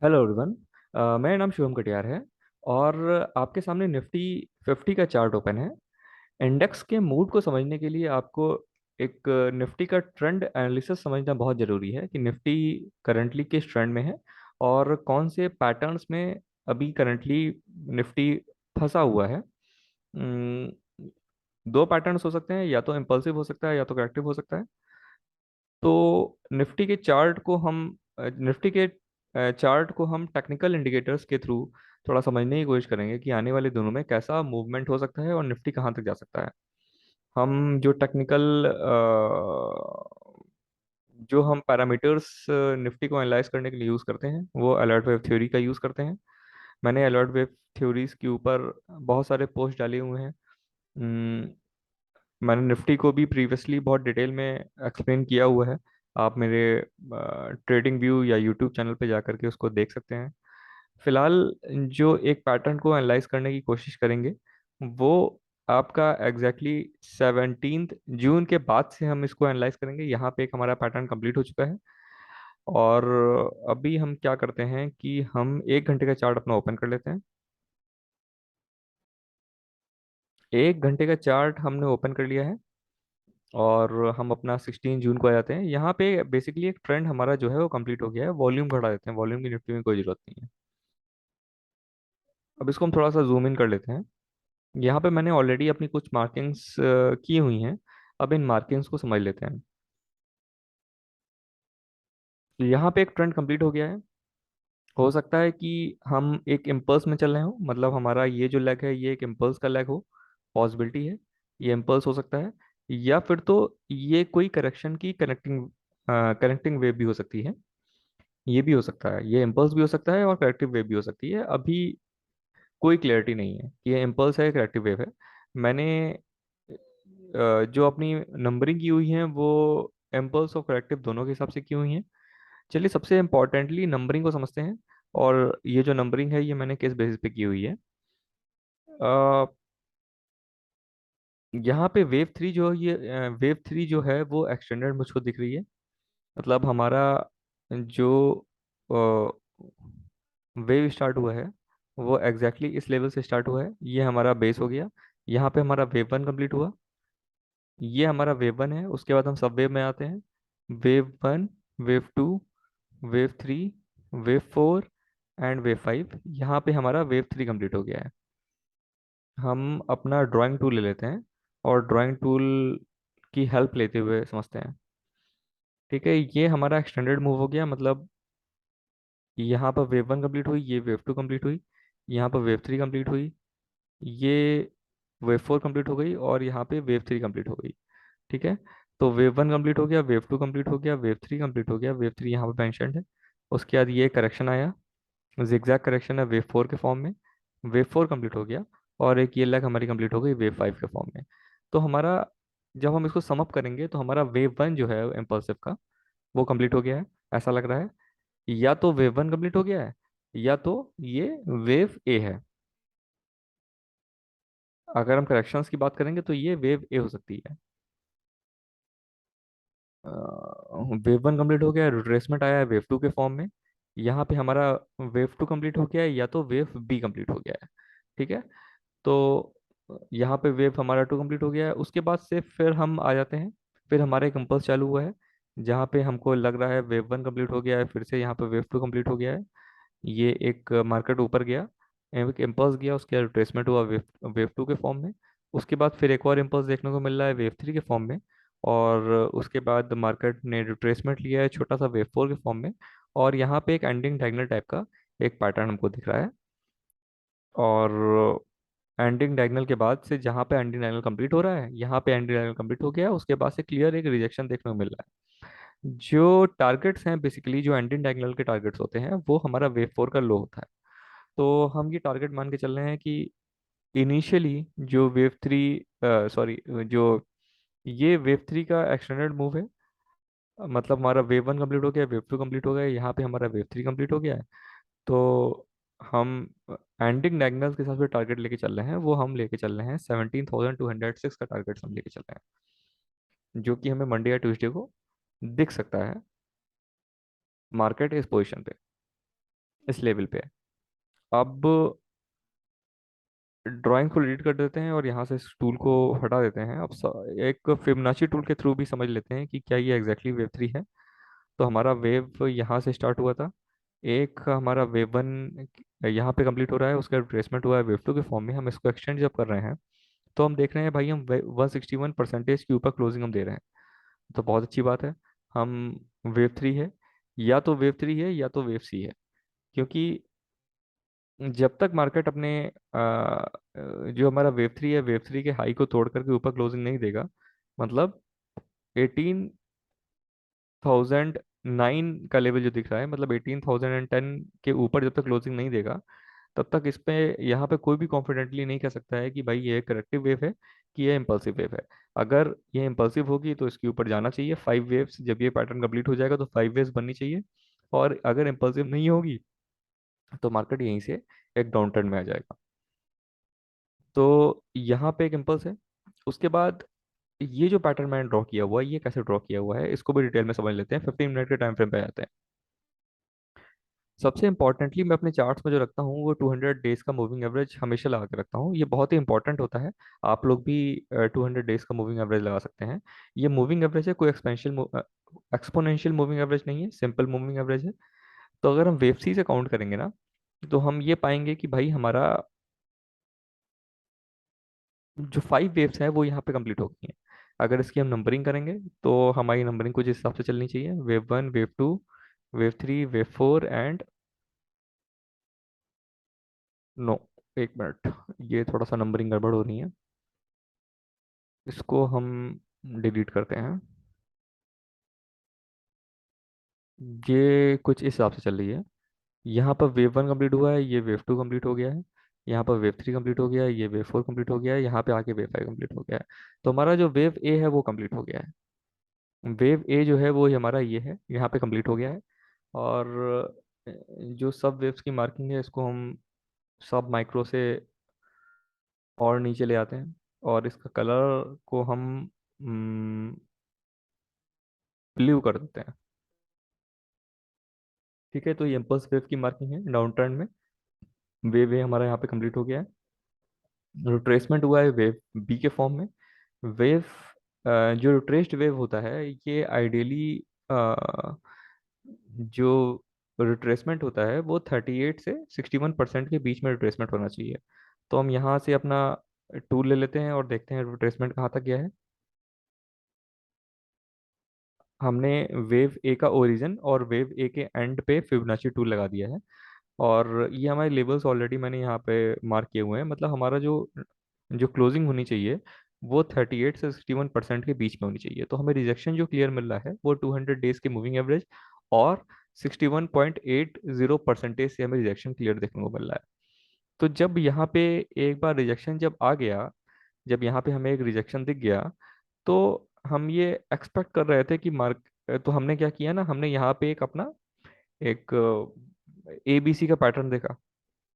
Hello everyone. मेरा नाम शुभम कटियार है और आपके सामने निफ्टी 50 का चार्ट ओपन है। इंडेक्स के मूड को समझने के लिए आपको एक निफ्टी का ट्रेंड एनालिसिस समझना बहुत ज़रूरी है कि निफ्टी करंटली किस ट्रेंड में है और कौन से पैटर्न्स में अभी करंटली निफ्टी फंसा हुआ है। अम, दो पैटर्न्स हो सकते हैं, या तो इम्पल्सिव हो सकता है या तो करेक्टिव हो सकता है। तो निफ्टी के चार्ट को हम टेक्निकल इंडिकेटर्स के थ्रू थोड़ा समझने की कोशिश करेंगे कि आने वाले दिनों में कैसा मूवमेंट हो सकता है और निफ्टी कहाँ तक जा सकता है। हम जो टेक्निकल जो हम पैरामीटर्स निफ्टी को एनालाइज करने के लिए यूज़ करते हैं वो अलर्ट वेव थ्योरी का यूज़ करते हैं। मैंने अलर्ट वेव थ्योरीज के ऊपर बहुत सारे पोस्ट डाले हुए हैं। अम, मैंने निफ्टी को भी प्रीवियसली बहुत डिटेल में एक्सप्लेन किया हुआ है। आप मेरे ट्रेडिंग व्यू या यूट्यूब चैनल पे जा करके उसको देख सकते हैं। फिलहाल जो एक पैटर्न को एनालाइज करने की कोशिश करेंगे वो आपका एग्जैक्टली 17 जून के बाद से हम इसको एनालाइज करेंगे। यहाँ पे एक हमारा पैटर्न कंप्लीट हो चुका है और अभी हम क्या करते हैं कि हम 1 घंटे का चार्ट अपना ओपन कर लेते हैं। 1 घंटे का चार्ट हमने ओपन कर लिया है और हम अपना 16 जून को आ जाते हैं। यहाँ पे बेसिकली एक ट्रेंड हमारा जो है वो कंप्लीट हो गया है। वॉल्यूम बढ़ा देते हैं, वॉल्यूम की निफ्टी में कोई जरूरत नहीं है। अब इसको हम थोड़ा सा जूम इन कर लेते हैं। यहाँ पे मैंने ऑलरेडी अपनी कुछ मार्किंग्स की हुई हैं। अब इन मार्किंग्स को समझ लेते हैं। तो यहाँ पे एक ट्रेंड कंप्लीट हो गया है। हो सकता है कि हम एक इम्पल्स में चल रहे हो, मतलब हमारा ये जो लेग है ये एक इम्पल्स का लेग हो। पॉसिबिलिटी है, ये इम्पल्स हो सकता है। या फिर तो ये कोई करेक्शन की कनेक्टिंग कनेक्टिंग वेव भी हो सकती है। ये भी हो सकता है, ये इम्पल्स भी हो सकता है और करेक्टिव वेव भी हो सकती है। अभी कोई क्लैरिटी नहीं है कि ये इम्पल्स है या करेक्टिव वेव है। मैंने जो अपनी नंबरिंग की हुई है वो इम्पल्स और करेक्टिव दोनों के हिसाब से की हुई है। चलिए सबसे इम्पोर्टेंटली नंबरिंग को समझते हैं। और ये जो नंबरिंग है ये मैंने किस बेसिस पे की हुई है। अ, यहाँ पे वेव थ्री जो है वो एक्सटेंडेड मुझको दिख रही है। मतलब हमारा जो वेव स्टार्ट हुआ है वो इस लेवल से स्टार्ट हुआ है। ये हमारा बेस हो गया। यहाँ पे हमारा वेव वन कंप्लीट हुआ। ये हमारा वेव वन है। उसके बाद हम सब वेव में आते हैं। Wave one, wave two, wave three, wave four and wave five. यहाँ पे हमारा वेव थ्री कंप्लीट हो गया है। हम अपना ड्राइंग टूल ले लेते हैं और ड्राइंग टूल की हेल्प लेते हुए समझते हैं। ठीक है, ये हमारा एक्सटेंडेड मूव हो गया। मतलब यहाँ पर वेव वन कंप्लीट हुई, ये वेव टू कंप्लीट हुई, यहाँ पर वेव थ्री कंप्लीट हुई, ये वेव फोर कंप्लीट हो गई और यहाँ पे वेव थ्री कंप्लीट हो गई। ठीक है, तो वेव वन कंप्लीट हो गया, वेव टू कंप्लीट हो गया, वेव थ्री कंप्लीट हो गया, वेव थ्री यहाँ पे मेंशन्ड है। उसके बाद ये करेक्शन आया, जिगजैग करेक्शन है वेव फोर के फॉर्म में। वेव फोर कंप्लीट हो गया और एक ये लेग हमारी कंप्लीट हो गई वेव फाइव के फॉर्म में। तो हमारा जब हम इसको सम अप करेंगे तो हमारा वेव वन जो है इम्पल्सिव का वो कंप्लीट हो गया है, ऐसा लग रहा है। या तो वेव वन कंप्लीट हो गया है या तो ये वेव ए है। अगर हम करेक्शंस की बात करेंगे तो ये वेव ए हो सकती है। वेव वन कंप्लीट हो गया है, रिट्रेसमेंट आया है वेव टू के फॉर्म में। यहाँ पे हमारा वेव टू कंप्लीट हो गया है या तो वेव बी कंप्लीट हो गया है। ठीक है, तो यहाँ पे वेव हमारा टू कंप्लीट हो गया है। उसके बाद से फिर हम आ जाते हैं। फिर हमारा एक इम्पल्स चालू हुआ है जहाँ पे हमको लग रहा है वेव वन कंप्लीट हो गया है, फिर से यहाँ पे वेव टू कंप्लीट हो गया है। ये एक मार्केट ऊपर गया, एक इम्पल्स गया, उसके बाद रिट्रेसमेंट हुआ वेव वेव टू के फॉर्म में। उसके बाद फिर एक और इम्पल्स देखने को मिल रहा है वेव थ्री के फॉर्म में। और उसके बाद मार्केट ने रिट्रेसमेंट लिया है छोटा सा वेव फोर के फॉर्म में। और यहाँ पे एक एंडिंग डायगोनल टाइप का एक पैटर्न हमको दिख रहा है। और एंडिंग डायगोनल के बाद से जहाँ पे एंडिंग डायगोनल कंप्लीट हो रहा है यहाँ पे एंडिंग डायगोनल कंप्लीट हो गया, उसके बाद से क्लियर एक रिजेक्शन देखने को मिल रहा है। जो टारगेट्स हैं, बेसिकली जो एंडिंग डायगोनल के टारगेट्स होते हैं वो हमारा वेव फोर का लो होता है। तो हम ये टारगेट मान के चल रहे हैं कि इनिशियली जो वेव थ्री सॉरी जो ये वेव थ्री का एक्सटेंडेड मूव है। मतलब हमारा वेव वन कंप्लीट हो गया, वेव टू कंप्लीट हो गया, यहाँ पे हमारा वेव थ्री कंप्लीट हो गया है। तो हम एंडिंग डायगोनल्स के हिसाब से टारगेट लेके चल रहे हैं, वो हम लेके चल रहे हैं 17,206 का टारगेट हम लेके चल रहे हैं, जो कि हमें मंडे या ट्यूसडे को दिख सकता है मार्केट इस पोजीशन पे। इस लेवल पे है। अब ड्राइंग को डिलीट कर देते हैं और यहाँ से इस टूल को हटा देते हैं। अब एक फिबोनाची टूल के थ्रू भी समझ लेते हैं कि क्या ये एग्जैक्टली वेव थ्री है। तो हमारा वेव यहाँ से स्टार्ट हुआ था, एक हमारा वेव वन यहाँ पे कंप्लीट हो रहा है, उसका रिप्लेसमेंट हुआ है वेव टू के फॉर्म में। हम इसको एक्सटेंड जब कर रहे हैं तो हम देख रहे हैं भाई हम 161% के ऊपर क्लोजिंग हम दे रहे हैं। तो बहुत अच्छी बात है। हम वेव थ्री है, या तो वेव थ्री है या तो वेव सी है। क्योंकि जब तक मार्केट अपने जो हमारा वेव थ्री है, वेव थ्री के हाई को तोड़ करके ऊपर क्लोजिंग नहीं देगा, मतलब 18,009 का लेवल जो दिख रहा है, मतलब 18,010 के ऊपर जब तक क्लोजिंग नहीं देगा, तब तक इस पे यहाँ पे कोई भी कॉन्फिडेंटली नहीं कह सकता है कि भाई ये करेक्टिव वेव है कि ये इम्पल्सिव वेव है। अगर ये इम्पल्सिव होगी तो इसके ऊपर जाना चाहिए 5 वेव्स, जब ये पैटर्न कंप्लीट हो जाएगा तो 5 वेव्स बननी चाहिए। और अगर इम्पल्सिव नहीं होगी तो मार्केट यहीं से एक डाउन ट्रेंड में आ जाएगा। तो यहाँ पे एक इम्पल्स है। उसके बाद ये जो पैटर्न मैंने ड्रॉ किया हुआ है, ये कैसे ड्रॉ किया हुआ है इसको भी डिटेल में समझ लेते हैं। 15 मिनट के टाइम फ्रेम पे आते हैं। सबसे इंपॉर्टेंटली मैं अपने चार्ट्स में जो रखता हूँ वो 200 डेज का मूविंग एवरेज हमेशा लगा के रखता हूँ। ये बहुत ही इंपॉर्टेंट होता है। आप लोग भी 200 डेज का मूविंग एवरेज लगा सकते हैं। ये मूविंग एवरेज है, कोई एक्सपोनेंशियल मूविंग एवरेज नहीं है, सिंपल मूविंग एवरेज है। तो अगर हम वेव सी से काउंट करेंगे ना, तो हम ये पाएंगे कि भाई हमारा जो 5 वेव्स हैं वो यहाँ पे कंप्लीट हो गई हैं। अगर इसकी हम नंबरिंग करेंगे तो हमारी नंबरिंग कुछ इस हिसाब से चलनी चाहिए: wave one, wave two, wave three, wave four and no, एक मिनट, ये थोड़ा सा नंबरिंग गड़बड़ हो रही है, इसको हम डिलीट करते हैं। ये कुछ इस हिसाब से चल रही है। यहाँ पर वेव वन कंप्लीट हुआ है, ये वेव टू कंप्लीट हो गया है। यहाँ पर वेव थ्री कंप्लीट हो गया है, ये वेव फोर कंप्लीट हो गया है, यहाँ पे आके वेव फाइव कंप्लीट हो गया है। तो हमारा जो वेव ए है वो कंप्लीट हो गया है। वेव ए जो है वो हमारा ये है, यहाँ पे कंप्लीट हो गया है। और जो सब वेव्स की मार्किंग है इसको हम सब माइक्रो से और नीचे ले आते हैं, और इसका कलर को हम ब्लू कर देते हैं। ठीक है, तो ये इम्पल्स वेव की मार्किंग है डाउन ट्रेंड में। वेव ए हमारा यहाँ पे कंप्लीट हो गया है। रिट्रेसमेंट हुआ है वेव बी के फॉर्म में। वेव जो रिट्रेस्ड वेव होता है ये आइडियली जो रिट्रेसमेंट होता है वो 38 से 61% के बीच में रिट्रेसमेंट होना चाहिए। तो हम यहाँ से अपना टूल ले लेते हैं और देखते हैं रिट्रेसमेंट कहाँ तक गया है। हमने वेव ए का ओरिजिन और वेव ए के एंड पे फिबोनाची टूल लगा दिया है। और ये हमारे लेवल्स ऑलरेडी मैंने यहाँ पे मार्क किए हुए हैं। मतलब हमारा जो जो क्लोजिंग होनी चाहिए वो 38 से 61% के बीच में होनी चाहिए। तो हमें रिजेक्शन जो क्लियर मिल रहा है वो 200 डेज के मूविंग एवरेज और 61.80% से हमें रिजेक्शन क्लियर देखने को मिल रहा है। तो जब यहाँ पे एक बार रिजेक्शन जब आ गया, जब यहाँ पे हमें एक रिजेक्शन दिख गया, तो हम ये एक्सपेक्ट कर रहे थे कि मार्क, तो हमने क्या किया ना, हमने यहाँ पे एक अपना एक ABC का पैटर्न देखा।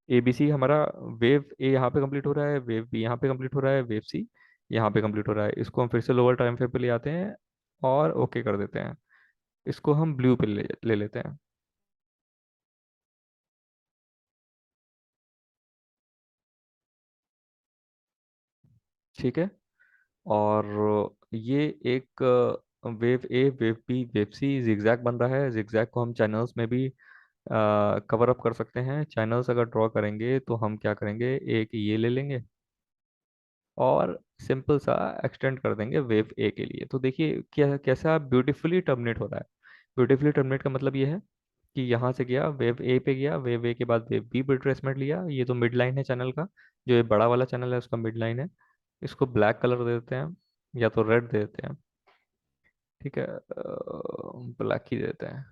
ABC हमारा वेव ए यहाँ पे कंप्लीट हो रहा है, वेव बी यहाँ पे कंप्लीट हो रहा है, वेव सी यहाँ पे कंप्लीट हो रहा है। इसको हम फिर से लोअर टाइम फ्रेम पे ले आते हैं और ओके कर देते हैं। इसको हम ब्लू पे ले लेते हैं। ठीक है। और ये एक wave A, wave B, wave C zigzag बन रहा है। जिगजैग को हम चैनल्स में भी कवर अप कर सकते हैं। चैनल्स अगर ड्रॉ करेंगे तो हम क्या करेंगे, एक ये ले लेंगे और सिंपल सा एक्सटेंड कर देंगे वेव ए के लिए। तो देखिए क्या कैसा ब्यूटीफुली टर्मिनेट हो रहा है। ब्यूटीफुली टर्मिनेट का मतलब ये है कि यहाँ से गया वेव ए पे, गया वेव ए के बाद वेव बी पे रिट्रेसमेंट लिया। ये तो मिड लाइन है चैनल का, जो ये बड़ा वाला चैनल है उसका मिड लाइन है। इसको ब्लैक कलर दे देते हैं या तो रेड दे देते हैं। ठीक है, ब्लैक ही दे देते हैं,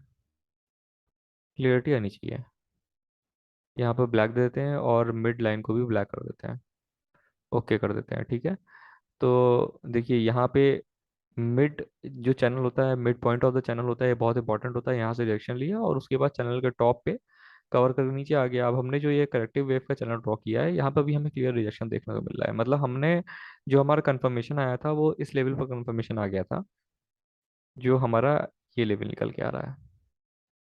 क्लियरिटी आनी चाहिए। यहाँ पर ब्लैक दे देते हैं और मिड लाइन को भी ब्लैक कर देते हैं, ओके कर देते हैं। ठीक है। तो देखिए यहाँ पे मिड जो चैनल होता है, mid point of the channel होता है, ये बहुत इंपॉर्टेंट होता है। यहाँ से रिएक्शन लिया और उसके बाद चैनल के टॉप पे कवर करके नीचे आ गया। अब हमने जो ये करेक्टिव वेव का चैनल ड्रॉ किया है, यहाँ पर भी हमें क्लियर रिजेक्शन देखने को मिल रहा है। मतलब हमने जो हमारा कंफर्मेशन आया था वो इस लेवल पर कंफर्मेशन आ गया था, जो हमारा ये लेवल निकल के आ रहा है,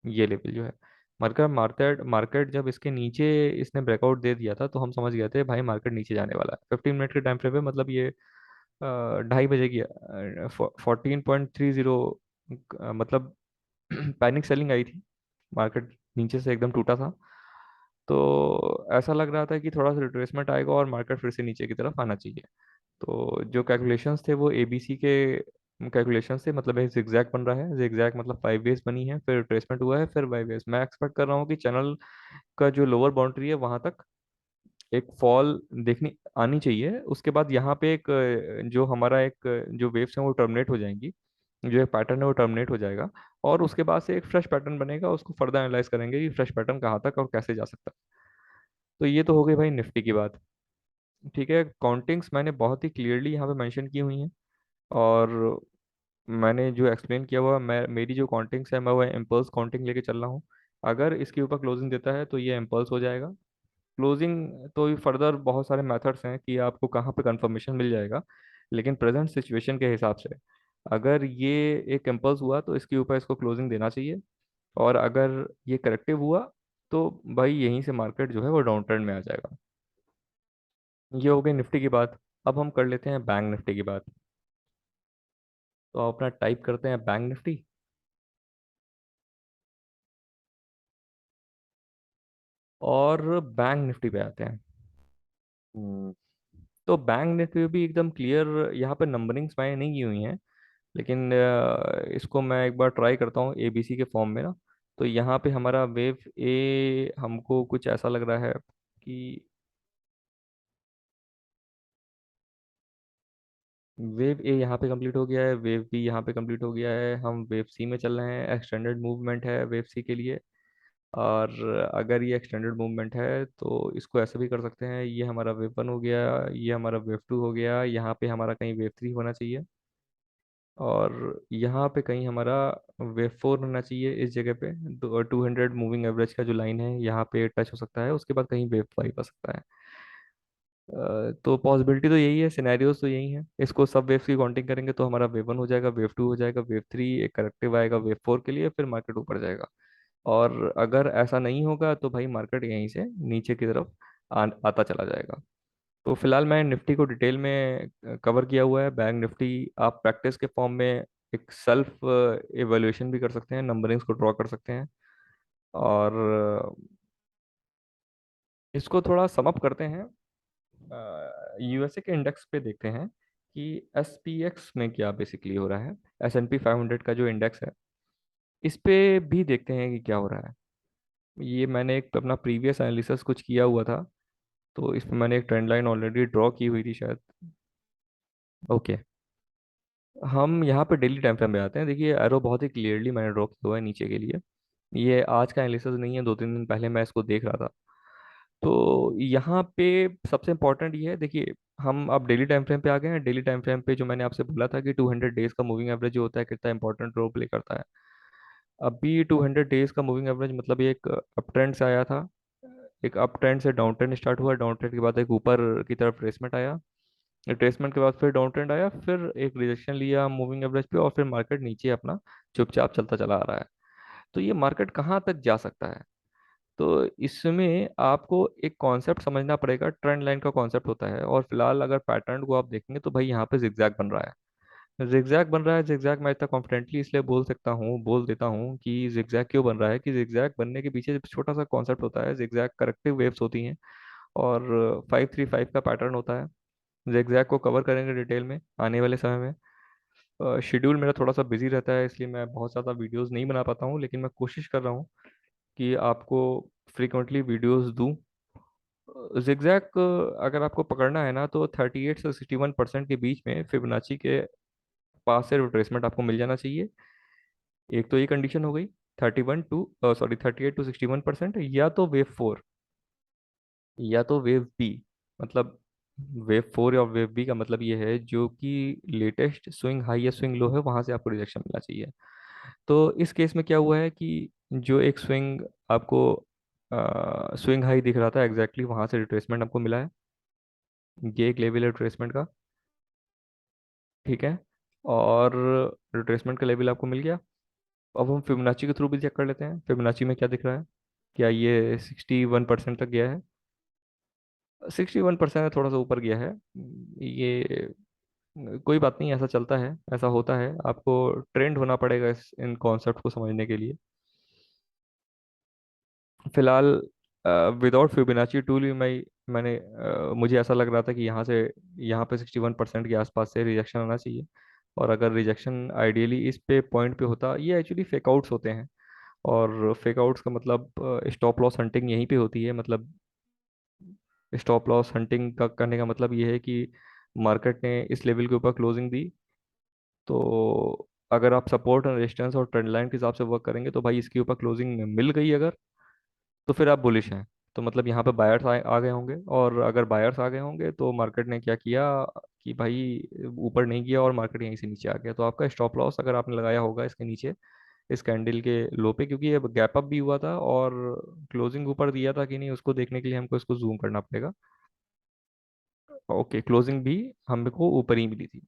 ये लेवल जो है। मार्केट मार्केट मार्केट जब इसके नीचे इसने ब्रेकआउट दे दिया था तो हम समझ गए थे भाई मार्केट नीचे जाने वाला है। 15 मिनट के टाइम फ्रेम पे, मतलब ये 2:30 बजे की 14.30, मतलब पैनिक सेलिंग आई थी। मार्केट नीचे से एकदम टूटा था। तो ऐसा लग रहा था कि थोड़ा सा रिट्रेसमेंट आएगा और मार्केट फिर से नीचे की तरफ आना चाहिए। तो जो कैलकुलेशंस थे वो एबीसी के कैलकुलेशंस थे, मतलब एक जिगजैग बन रहा है, जिगजैग मतलब 5 वेज बनी है, फिर रिट्रेसमेंट हुआ है, फिर 5 वेज। मैं एक्सपेक्ट कर रहा हूँ कि चैनल का जो लोअर बाउंड्री है वहां तक एक फॉल देखनी आनी चाहिए। उसके बाद यहाँ पे एक जो हमारा एक जो वेव्स हैं वो टर्मिनेट हो जाएंगी, जो एक पैटर्न है वो टर्मिनेट हो जाएगा। और उसके बाद से एक फ्रेश पैटर्न बनेगा, उसको फर्दर एनालाइज करेंगे कि फ्रेश पैटर्न कहाँ तक और कैसे जा सकता है। तो ये तो हो गई भाई निफ्टी की बात। ठीक है, काउंटिंग्स मैंने बहुत ही क्लियरली यहाँ पे मेंशन की हुई हैं। और मैंने जो एक्सप्लेन किया हुआ, मैं मेरी जो काउंटिंग्स है मैं वो इम्पल्स काउंटिंग लेके चल रहा हूँ। अगर इसके ऊपर क्लोजिंग देता है तो ये इम्पल्स हो जाएगा। क्लोजिंग तो फर्दर बहुत सारे मेथड्स हैं कि आपको कहाँ पे कंफर्मेशन मिल जाएगा, लेकिन प्रेजेंट सिचुएशन के हिसाब से अगर ये एक इम्पल्स हुआ तो इसके ऊपर इसको क्लोजिंग देना चाहिए। और अगर ये करेक्टिव हुआ तो भाई यहीं से मार्केट जो है वो डाउन ट्रेंड में आ जाएगा। ये हो गई निफ्टी की बात। अब हम कर लेते हैं बैंक निफ्टी की बात। तो अपना टाइप करते हैं बैंक निफ्टी। और बैंक निफ्टी पे आते हैं। हम्म, तो बैंक निफ्टी भी एकदम क्लियर, यहाँ पे नंबरिंग्स मैंने नहीं की हुई हैं, लेकिन इसको मैं एक बार ट्राई करता हूँ एबीसी के फॉर्म में ना। तो यहाँ पे हमारा वेव ए हमको कुछ ऐसा लग रहा है कि वेव ए यहाँ पे कंप्लीट हो गया है, वेव बी यहाँ पे कंप्लीट हो गया है, हम वेव सी में चल रहे हैं। एक्सटेंडेड मूवमेंट है वेव सी के लिए। और अगर ये एक्सटेंडेड मूवमेंट है तो इसको ऐसे भी कर सकते हैं, ये हमारा वेव वन हो गया, ये हमारा वेव टू हो गया, यहाँ पे हमारा कहीं वेव थ्री होना चाहिए। और यहाँ पे कहीं हमारा वेव फोर होना चाहिए इस जगह पे। 200 मूविंग एवरेज का जो लाइन है यहाँ पे टच हो सकता है, उसके बाद कहीं वेव फाइव आ सकता है। तो पॉसिबिलिटी तो यही है, सिनेरियोज तो यही है। इसको सब वेव्स की काउंटिंग करेंगे तो हमारा वेव वन हो जाएगा, वेव टू हो जाएगा, वेव थ्री एक करेक्टिव आएगा वेव फोर के लिए, फिर मार्केट ऊपर जाएगा। और अगर ऐसा नहीं होगा तो भाई मार्केट यहीं से नीचे की तरफ आता चला जाएगा। तो फिलहाल मैं निफ्टी को डिटेल में कवर किया हुआ है। बैंक निफ्टी आप प्रैक्टिस के फॉर्म में एक सेल्फ एवेल्युएशन भी कर सकते हैं, नंबरिंग्स को ड्रॉ कर सकते हैं। और इसको थोड़ा समअप करते हैं, यूएसए के इंडेक्स पे देखते हैं कि एसपीएक्स में क्या बेसिकली हो रहा है। S&P 500 का जो इंडेक्स है इस पे भी देखते हैं कि क्या हो रहा है। ये मैंने एक अपना प्रीवियस एनालिसिस कुछ किया हुआ था, तो इसमें मैंने एक ट्रेंड लाइन ऑलरेडी ड्रॉ की हुई थी शायद। ओके, हम यहाँ पे डेली टाइम फ्रेम पे आते हैं। देखिए एरो बहुत ही क्लियरली मैंने ड्रॉ किया हुआ है नीचे के लिए। ये आज का एनालिसिस नहीं है, 2-3 दिन पहले मैं इसको देख रहा था। तो यहाँ पे सबसे इंपॉर्टेंट ये है, देखिए हम अब डेली टाइम फ्रेम पे आ गए हैं। डेली टाइम फ्रेम पे जो मैंने आपसे बोला था कि 200 डेज का मूविंग एवरेज जो होता है कितना इंपॉर्टेंट रोल प्ले करता है। अभी 200 डेज का मूविंग एवरेज मतलब ये एक अप ट्रेंड से आया था, एक अप ट्रेंड से डाउन ट्रेंड स्टार्ट हुआ, डाउन ट्रेंड के बाद एक ऊपर की तरफ ट्रेसमेंट आया, रिट्रेसमेंट के बाद फिर डाउन ट्रेंड आया, फिर एक रिजेक्शन लिया मूविंग एवरेज पे, और फिर मार्केट नीचे अपना चुपचाप चलता चला आ रहा है। तो ये मार्केट कहाँ तक जा सकता है? तो इसमें आपको एक कॉन्सेप्ट समझना पड़ेगा, ट्रेंड लाइन का कॉन्सेप्ट होता है। और फिलहाल अगर पैटर्न को आप देखेंगे तो भाई यहाँ पे जिगजैग बन रहा है, जिगजैग बन रहा है। जिगजैग मैं इतना कॉन्फिडेंटली इसलिए बोल देता हूँ कि जिगजैग क्यों बन रहा है, कि जिगजैग बनने के पीछे छोटा सा कॉन्सेप्ट होता है। जिगजैग करेक्टिव वेव्स होती हैं, और 5-3-5 का पैटर्न होता है। जिगजैग को कवर करेंगे डिटेल में आने वाले समय में। शेड्यूल मेरा थोड़ा सा बिजी रहता है इसलिए मैं बहुत ज़्यादा वीडियोस नहीं बना पाता हूँ, लेकिन मैं कोशिश कर रहा हूँ कि आपको फ्रिक्वेंटली वीडियोस दूं। जिगजैग अगर आपको पकड़ना है ना तो 38 से 61% के बीच में फिबोनाची के पास से रिट्रेसमेंट आपको मिल जाना चाहिए। एक तो ये कंडीशन हो गई, 38 टू 61%, या तो वेव फोर या तो वेव बी। मतलब वेव फोर या वेव बी का मतलब ये है जो कि लेटेस्ट स्विंग हाई या स्विंग लो है वहां से आपको रिजेक्शन मिलना चाहिए। तो इस केस में क्या हुआ है कि जो एक स्विंग आपको स्विंग हाई दिख रहा था एग्जैक्टली वहां से रिट्रेसमेंट आपको मिला है। ये एक लेवल है रिट्रेसमेंट का। ठीक है, और रिट्रेसमेंट का लेवल आपको मिल गया। अब हम फिबोनाची के थ्रू भी चेक कर लेते हैं फिबोनाची में क्या दिख रहा है। क्या ये 61% तक गया है? 61% थोड़ा सा ऊपर गया है ये। कोई बात नहीं, ऐसा चलता है, ऐसा होता है। आपको ट्रेंड होना पड़ेगा इन कॉन्सेप्ट को समझने के लिए। फिलहाल विदाउट फिबोनाची टूल भी मुझे ऐसा लग रहा था कि यहाँ पे 61% के आसपास से रिजेक्शन आना चाहिए। और अगर रिजेक्शन आइडियली इस पे पॉइंट पे होता, ये एक्चुअली फेक आउट्स होते हैं। और फेक आउट्स का मतलब स्टॉप लॉस हंटिंग यहीं पे होती है। मतलब स्टॉप लॉस हंटिंग का करने का मतलब ये है कि मार्केट ने इस लेवल के ऊपर क्लोजिंग दी, तो अगर आप सपोर्ट और रेजिस्टेंस और ट्रेंड लाइन के हिसाब से वर्क करेंगे तो भाई इसके ऊपर क्लोजिंग मिल गई अगर, तो फिर आप बुलिश हैं। तो मतलब यहाँ पे बायर्स आ गए होंगे, और अगर बायर्स आ गए होंगे तो मार्केट ने क्या किया कि भाई ऊपर नहीं गया और मार्केट यहीं से नीचे आ गया। तो आपका स्टॉप लॉस अगर आपने लगाया होगा इसके नीचे, इस कैंडल के लो पे, क्योंकि ये गैप अप भी हुआ था और क्लोजिंग ऊपर दिया था कि नहीं उसको देखने के लिए हमको इसको जूम करना पड़ेगा। ओके, क्लोजिंग भी हमको ऊपर ही मिली थी।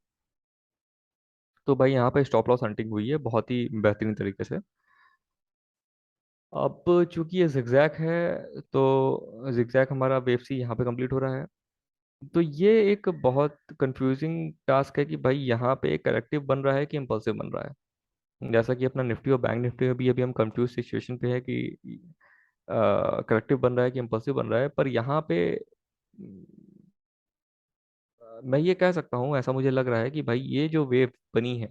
तो भाई यहाँ पे स्टॉप लॉस हंटिंग हुई है बहुत ही बेहतरीन तरीके से। अब चूंकि ये जिगजैग है, तो जिगजैग हमारा वेव सी यहाँ पे कंप्लीट हो रहा है। तो ये एक बहुत कंफ्यूजिंग टास्क है कि भाई यहाँ पे करेक्टिव बन रहा है कि इम्पल्सिव बन रहा है। जैसा कि अपना निफ्टी और बैंक निफ्टी में भी अभी हम कंफ्यूज सिचुएशन पे है कि करेक्टिव बन रहा है कि इम्पल्सिव बन रहा है। पर यहाँ पे मैं ये कह सकता हूँ, ऐसा मुझे लग रहा है कि भाई ये जो वेव बनी है,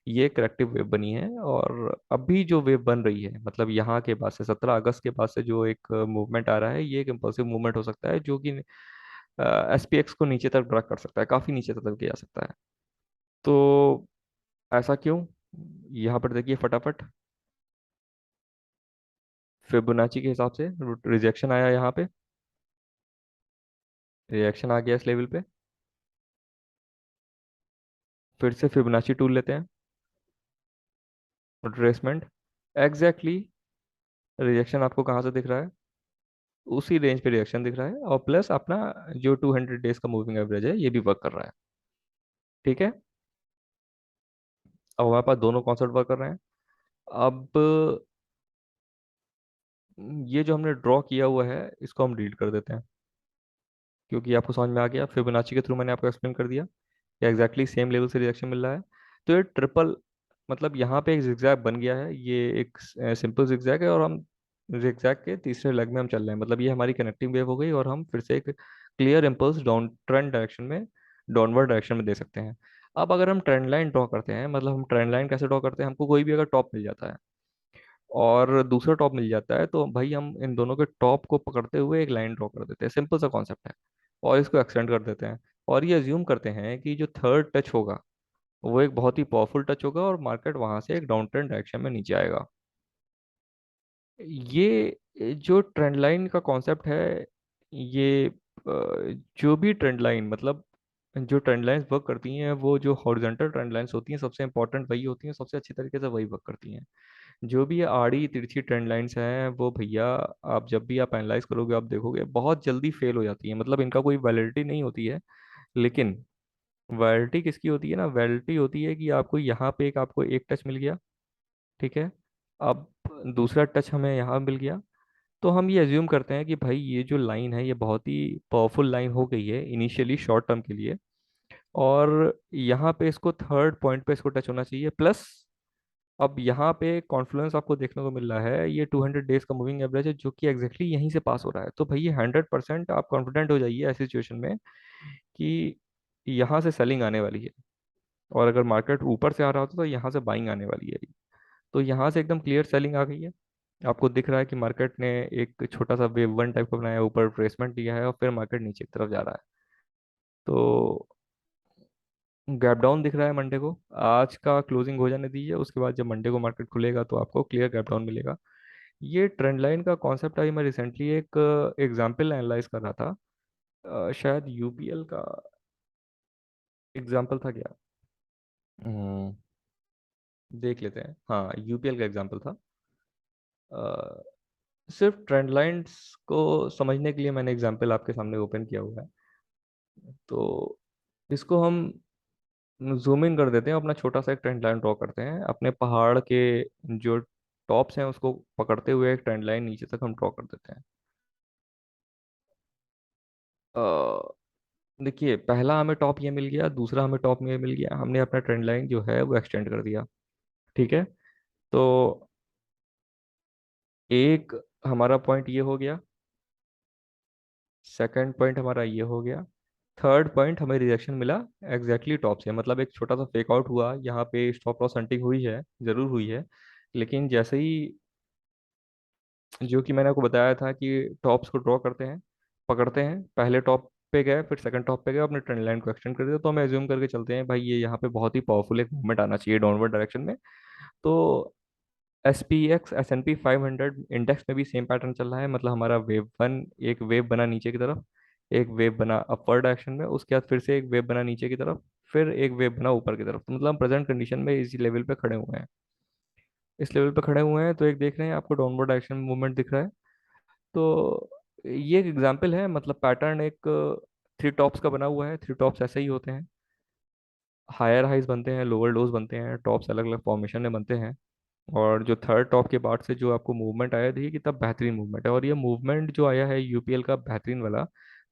ये करेक्टिव वेव बनी है। और अभी जो वेव बन रही है, मतलब यहाँ के बाद से 17 अगस्त के बाद से जो एक मूवमेंट आ रहा है, ये एक इम्पल्सिव मूवमेंट हो सकता है जो कि एसपीएक्स को नीचे तक ड्रैग कर सकता है, काफी नीचे तक किया जा सकता है। तो ऐसा क्यों? यहाँ पर देखिए फटाफट, फिबोनाची के हिसाब से रिजेक्शन आया यहाँ पे, रिएक्शन आ गया इस लेवल पे। फिर से फिबोनाची टूल लेते हैं, रिट्रेसमेंट। एग्जैक्टली, रिजेक्शन आपको कहाँ से दिख रहा है? उसी रेंज पे रिएक्शन दिख रहा है, और प्लस अपना जो 200 डेज का मूविंग एवरेज है ये भी वर्क कर रहा है। ठीक है, अब हमारे पास दोनों कॉन्सेप्ट वर्क कर रहे हैं। अब ये जो हमने ड्रॉ किया हुआ है इसको हम डिलीट कर देते हैं, क्योंकि आपको समझ में आ गया। फिबोनाची के थ्रू मैंने आपको एक्सप्लेन कर दिया कि एग्जैक्टली सेम लेवल से रिएक्शन मिल रहा है। तो ये ट्रिपल, मतलब यहाँ पे एक जिगजैग बन गया है, ये एक सिंपल जिगजैग है, और हम जिगजैग के तीसरे लेग में हम चल रहे हैं। मतलब ये हमारी कनेक्टिंग वेव हो गई, और हम फिर से एक clear impulse down trend direction में, डाउनवर्ड डायरेक्शन में दे सकते हैं। अब अगर हम ट्रेंड लाइन ड्रॉ करते हैं, मतलब हम ट्रेंड लाइन कैसे ड्रॉ करते हैं, हमको कोई भी अगर टॉप मिल जाता है और दूसरा टॉप मिल जाता है, तो भाई हम इन दोनों के टॉप को पकड़ते हुए एक लाइन ड्रॉ कर देते हैं। सिंपल सा कॉन्सेप्ट है, और इसको एक्सटेंड कर देते हैं। और ये अज्यूम करते हैं कि जो थर्ड टच होगा वो एक बहुत ही पावरफुल टच होगा, और मार्केट वहां से एक डाउन ट्रेंड डायरेक्शन में नीचे आएगा। ये जो ट्रेंड लाइन का कॉन्सेप्ट है, ये जो भी ट्रेंड लाइन, मतलब जो ट्रेंड लाइंस वर्क करती हैं, वो जो हॉरिजॉन्टल ट्रेंड लाइंस होती हैं सबसे इंपॉर्टेंट वही होती हैं, सबसे अच्छी तरीके से वही वर्क करती हैं। जो भी ये आड़ी तिरछी ट्रेंड लाइंस हैं वो भैया, आप जब भी आप एनालाइज करोगे आप देखोगे बहुत जल्दी फेल हो जाती है। मतलब इनका कोई वैलिडिटी नहीं होती है। लेकिन वैलिडिटी किसकी होती है ना, वैलिडिटी होती है कि आपको यहाँ पे एक आपको एक टच मिल गया, ठीक है। अब दूसरा टच हमें यहाँ मिल गया, तो हम ये अज्यूम करते हैं कि भाई ये जो लाइन है ये बहुत ही पावरफुल लाइन हो गई है इनिशियली शॉर्ट टर्म के लिए। और यहाँ पे इसको थर्ड पॉइंट पे इसको टच होना चाहिए। प्लस अब यहाँ पे कॉन्फ्लुएंस आपको देखने को मिल रहा है, ये 200 डेज का मूविंग एवरेज है जो कि एग्जैक्टली यहीं से पास हो रहा है। तो भाई ये 100% आप कॉन्फिडेंट हो जाइए ऐसी सिचुएशन में कि यहाँ से सेलिंग आने वाली है, और अगर मार्केट ऊपर से आ रहा होता तो यहाँ से बाइंग आने वाली है। तो यहाँ से एकदम क्लियर सेलिंग आ गई है। आपको दिख रहा है कि मार्केट ने एक छोटा सा वेव वन टाइप का बनाया, ऊपर रिट्रेसमेंट दिया है और फिर मार्केट नीचे की तरफ जा रहा है। तो गैप डाउन दिख रहा है मंडे को। आज का क्लोजिंग हो जाने दीजिए, उसके बाद जब मंडे को मार्केट खुलेगा तो आपको क्लियर गैप डाउन मिलेगा। ये ट्रेंड लाइन का कॉन्सेप्ट अभी मैं रिसेंटली एक एग्जाम्पल एनालाइज कर रहा था। शायद यूपीएल का एग्जाम्पल था क्या? हम्म, देख लेते हैं। हाँ, यूपीएल का एग्जाम्पल था। अ, सिर्फ ट्रेंड लाइंस को समझने के लिए मैंने एग्जाम्पल आपके सामने ओपन किया हुआ है। तो इसको हम जूम इन कर देते हैं, अपना छोटा सा एक ट्रेंड लाइन ड्रॉ करते हैं अपने पहाड़ के जो टॉप्स हैं उसको पकड़ते हुए एक ट्रेंड लाइन नीचे तक हम ड्रॉ कर देते हैं। अ, देखिए, पहला हमें टॉप ये मिल गया, दूसरा हमें टॉप ये मिल गया, हमने अपना ट्रेंड लाइन जो है वो एक्सटेंड कर दिया। ठीक है। तो एक हमारा पॉइंट ये हो गया, सेकंड पॉइंट हमारा ये हो गया, थर्ड पॉइंट हमें रिजेक्शन मिला एग्जैक्टली टॉप से, मतलब एक छोटा सा फेक आउट हुआ यहाँ पे, स्टॉप लॉस हंटिंग हुई है, जरूर हुई है। लेकिन जैसे ही, जो कि मैंने आपको बताया था कि टॉप्स को ड्रॉ करते हैं, पकड़ते हैं, पहले टॉप पे गए, फिर सेकंड टॉप पे गए, अपने ट्रेंड लाइन को एक्सटेंड कर दिया, तो हम एज्यूम करके चलते हैं भाई ये यहाँ पे बहुत ही पावरफुल एक मूवमेंट आना चाहिए डाउनवर्ड डायरेक्शन में। तो S&P 500 इंडेक्स में भी सेम पैटर्न चल रहा है, मतलब हमारा वेव वन, एक वेव बना नीचे की तरफ, एक वेव बना अपवर्ड डायरेक्शन में, उसके बाद फिर से एक वेव बना नीचे की तरफ, फिर एक वेव बना ऊपर की तरफ, तो मतलब हम प्रेजेंट कंडीशन में इसी लेवल पे खड़े हुए हैं। इस लेवल पे खड़े हुए हैं तो एक देख रहे हैं आपको डाउनवर्ड डायरेक्शन में मूवमेंट दिख रहा है। तो ये एक एग्जांपल है, मतलब पैटर्न एक थ्री टॉप्स का बना हुआ है, थ्री टॉप्स ऐसे ही होते हैं, हायर हाइज बनते हैं, लोअर लोज बनते हैं, टॉप्स अलग अलग फॉर्मेशन में बनते हैं। और जो थर्ड टॉप के बाद से जो आपको मूवमेंट आया, देखिए कितना बेहतरीन मूवमेंट है, और ये मूवमेंट जो आया है यूपीएल का बेहतरीन वाला,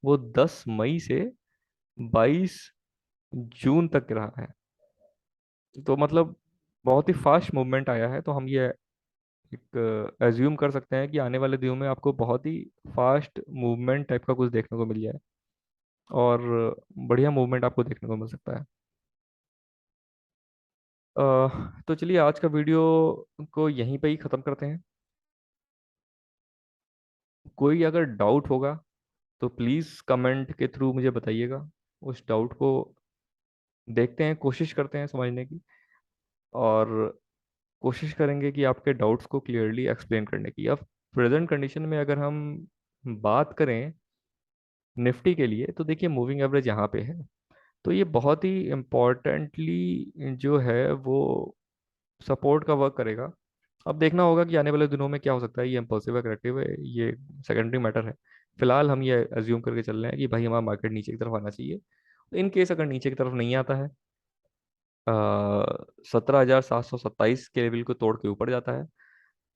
वो 10 मई से 22 जून तक रहा है। तो मतलब बहुत ही फास्ट मूवमेंट आया है, तो हम ये एक एज्यूम कर सकते हैं कि आने वाले दिनों में आपको बहुत ही फास्ट मूवमेंट टाइप का कुछ देखने को मिल जाए, और बढ़िया मूवमेंट आपको देखने को मिल सकता है। तो चलिए आज का वीडियो को यहीं पे ही ख़त्म करते हैं। कोई अगर डाउट होगा तो प्लीज़ कमेंट के थ्रू मुझे बताइएगा, उस डाउट को देखते हैं, कोशिश करते हैं समझने की, और कोशिश करेंगे कि आपके डाउट्स को क्लियरली एक्सप्लेन करने की। अब प्रेजेंट कंडीशन में अगर हम बात करें निफ्टी के लिए, तो देखिए मूविंग एवरेज यहाँ पे है, तो ये बहुत ही इम्पोर्टेंटली जो है वो सपोर्ट का वर्क करेगा। अब देखना होगा कि आने वाले दिनों में क्या हो सकता है, ये इम्पल्सिव है, करेक्टिव है, ये सेकेंडरी मैटर है। फिलहाल हम ये अज्यूम करके चल रहे हैं कि भाई हमारा मार्केट नीचे की तरफ आना चाहिए। इन केस अगर नीचे की तरफ नहीं आता है, 17,727 के लेवल को तोड़ के ऊपर जाता है,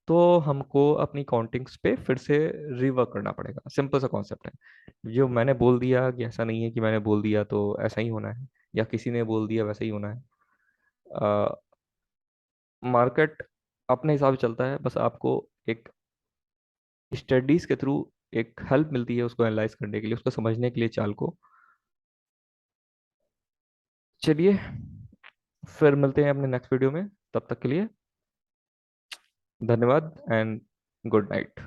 तो हमको अपनी काउंटिंग्स पे फिर से रिवर्क करना पड़ेगा। सिंपल सा कॉन्सेप्ट है, जो मैंने बोल दिया कि ऐसा नहीं है कि मैंने बोल दिया तो ऐसा ही होना है, या किसी ने बोल दिया वैसा ही होना है। मार्केट अपने हिसाब से चलता है, बस आपको एक स्टडीज के थ्रू एक हेल्प मिलती है उसको एनालाइज करने के लिए, उसको समझने के लिए चाल को। चलिए, फिर मिलते हैं अपने नेक्स्ट वीडियो में, तब तक के लिए धन्यवाद एंड गुड नाइट।